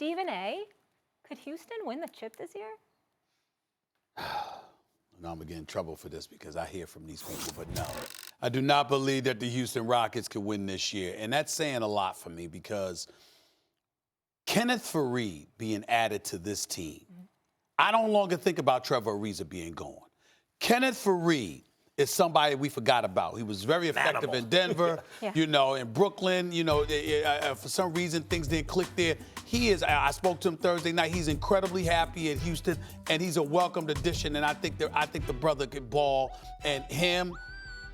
Stephen A., could Houston win the chip this year? Now I'm going to get in trouble for this because I hear from these people, but no. I do not believe that the Houston Rockets could win this year. And that's saying a lot for me because Kenneth Faried being added to this team, I don't longer think about Trevor Ariza being gone. Kenneth Faried is somebody we forgot about. He was very effective in Denver, in Brooklyn. For some reason, things didn't click there. I spoke to him Thursday night. He's incredibly happy at Houston, and he's a welcomed addition. And I think the brother could ball. And him,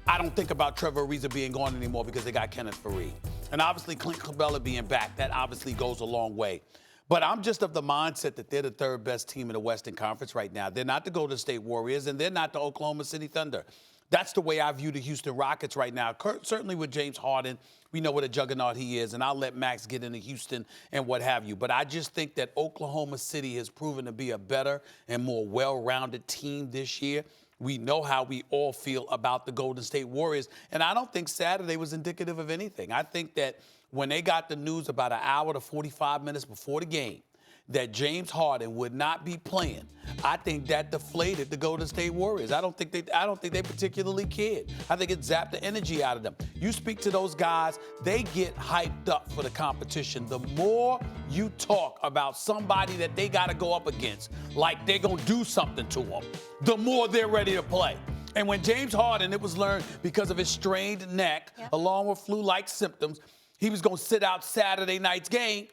I don't think about Trevor Ariza being gone anymore because they got Kenneth Faried. And obviously, Clint Capella being back, that obviously goes a long way. But I'm just of the mindset that they're the third best team in the Western Conference right now. They're not the Golden State Warriors, and they're not the Oklahoma City Thunder. That's the way I view the Houston Rockets right now. Certainly with James Harden, we know what a juggernaut he is, and I'll let Max get into Houston and what have you. But I just think that Oklahoma City has proven to be a better and more well-rounded team this year. We know how we all feel about the Golden State Warriors, and I don't think Saturday was indicative of anything. I think that when they got the news about an hour to 45 minutes before the game that James Harden would not be playing, I think that deflated the Golden State Warriors. I don't think they particularly cared. I think it zapped the energy out of them. You speak to those guys, they get hyped up for the competition. The more you talk about somebody that they got to go up against, like they're going to do something to them, the more they're ready to play. And when James Harden, it was learned because of his strained neck, along with flu-like symptoms, he was going to sit out Saturday night's game,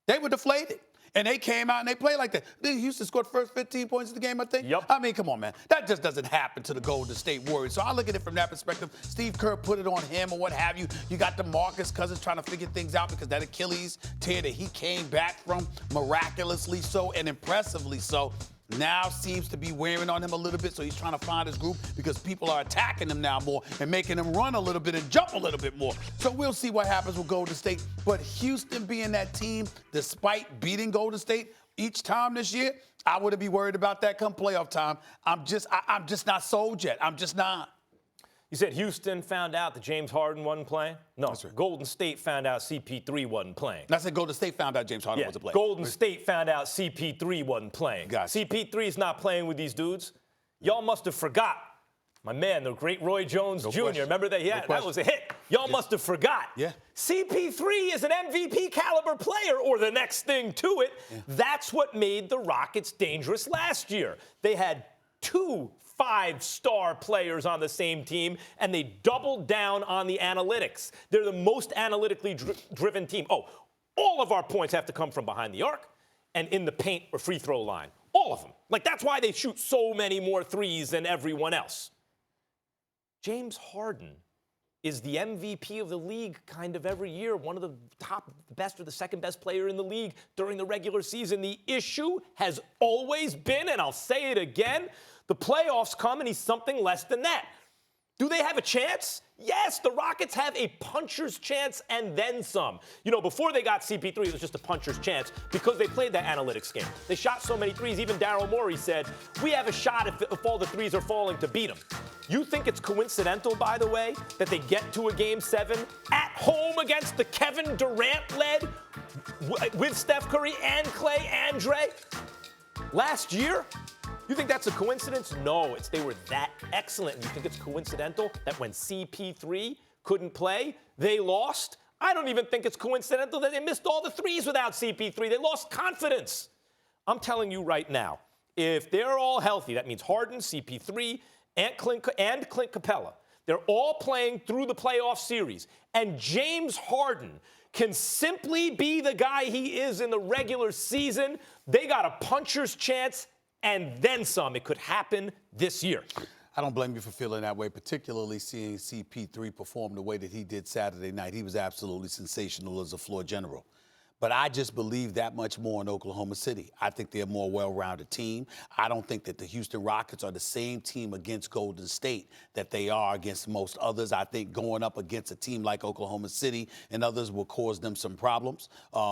they were deflated. And they came out and they played like that. Houston scored first 15 points of the game, I think. Yep. I mean, come on, man. That just doesn't happen to the Golden State Warriors. So I look at it from that perspective. Steve Kerr put it on him or what have you. You got DeMarcus Cousins trying to figure things out because that Achilles tear that he came back from miraculously so and impressively so now seems to be wearing on him a little bit, so he's trying to find his group because people are attacking him now more and making him run a little bit and jump a little bit more. So we'll see what happens with Golden State. But Houston being that team, despite beating Golden State each time this year, I wouldn't be worried about that come playoff time. I'm just not sold yet. I'm just not. You said Houston found out that James Harden wasn't playing? No, That's right. Golden State found out CP3 wasn't playing. I said Golden State found out James Harden wasn't playing. Golden State found out CP3 wasn't playing. Gotcha. CP3's not playing with these dudes. Y'all must have forgot. My man, the great Roy Jones Jr. question. Remember that? Yeah, No that question. was a hit. Y'all must have forgot. Yeah. CP3 is an MVP caliber player, or the next thing to it. Yeah. That's what made the Rockets dangerous last year. They had 2 5-star players on the same team, and they doubled down on the analytics. They're the most analytically driven team. Oh, all of our points have to come from behind the arc and in the paint or free throw line. All of them. Like, that's why they shoot so many more threes than everyone else. James Harden is the MVP of the league kind of every year, one of the top best or the second best player in the league during the regular season. The issue has always been, and I'll say it again, the playoffs come and he's something less than that. Do they have a chance? Yes, the Rockets have a puncher's chance and then some. You know, before they got CP3, it was just a puncher's chance because they played that analytics game. They shot so many threes, even Daryl Morey said, we have a shot if all the threes are falling to beat them. You think it's coincidental, by the way, that they get to a Game 7 at home against the Kevin Durant-led with Steph Curry and Clay and Dre last year? You think that's a coincidence? No, they were that excellent. And you think it's coincidental that when CP3 couldn't play, they lost? I don't even think it's coincidental that they missed all the threes without CP3. They lost confidence. I'm telling you right now, if they're all healthy, that means Harden, CP3, and Clint Capella, they're all playing through the playoff series. And James Harden can simply be the guy he is in the regular season. They got a puncher's chance and then some. It could happen this year. I don't blame you for feeling that way, particularly seeing CP3 perform the way that he did Saturday night. He was absolutely sensational as a floor general. But I just believe that much more in Oklahoma City. I think they're a more well-rounded team. I don't think that the Houston Rockets are the same team against Golden State that they are against most others. I think going up against a team like Oklahoma City and others will cause them some problems.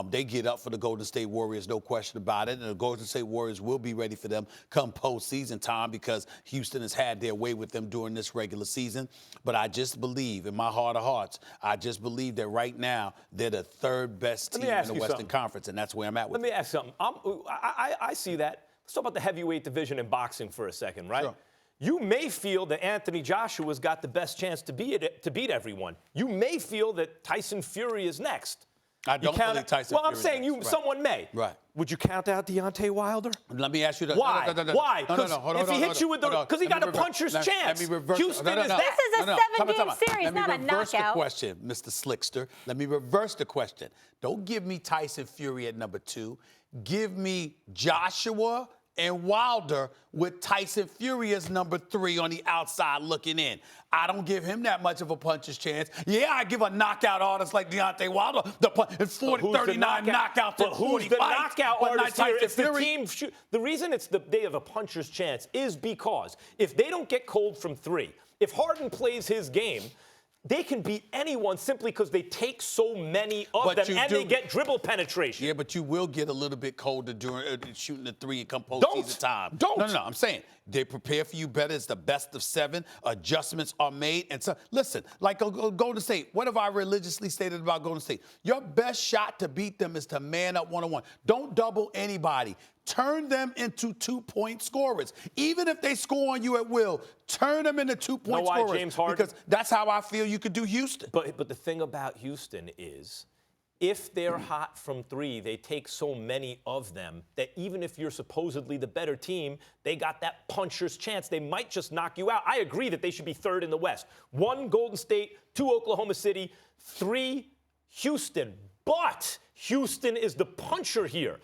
They get up for the Golden State Warriors, no question about it. And the Golden State Warriors will be ready for them come postseason time because Houston has had their way with them during this regular season. But I just believe, in my heart of hearts, I just believe that right now they're the third best team in the you Western something. Conference, and that's where I'm at with Let me ask something. I see that. Let's talk about the heavyweight division in boxing for a second, right? Sure. You may feel that Anthony Joshua's got the best chance to beat everyone. You may feel that Tyson Fury is next. I don't believe Tyson Well, I'm Fury is saying next. Right. someone may. Right. Would you count out Deontay Wilder? Let me ask you that. Why? No. Why? No, Because hold if he on, hits you with the, because he Let got me a puncher's chance. Let me reverse. Houston is that. This is a seven-game series, not a Let me reverse the knockout. question, Mr. Slickster. Let me reverse the question. Don't give me Tyson Fury at number 2. Give me Joshua and Wilder with Tyson Fury as number 3 on the outside looking in. I don't give him that much of a puncher's chance. Yeah, I give a knockout artist like Deontay Wilder the 39 knockouts But in who's 40 the fights, knockout but not artist here? Tyson It's the Fury. team. The reason it's they have a puncher's chance is because if they don't get cold from 3, if Harden plays his game, they can beat anyone simply because they take so many of them and they get dribble penetration. Yeah, but you will get a little bit colder during shooting the 3 and come postseason time. Don't. No. I'm saying they prepare for you better. It's the best of 7. Adjustments are made. And so, listen, like Golden State, what have I religiously stated about Golden State? Your best shot to beat them is to man up one-on-one. Don't double anybody. Turn them into 2-point scorers. Even if they score on you at will, turn them into 2-point why, scorers. James Harden? Because that's how I feel you could do Houston. But the thing about Houston is, if they're hot from 3, they take so many of them that even if you're supposedly the better team, they got that puncher's chance. They might just knock you out. I agree that they should be 3rd in the West. 1, Golden State, 2, Oklahoma City, 3, Houston. But Houston is the puncher here.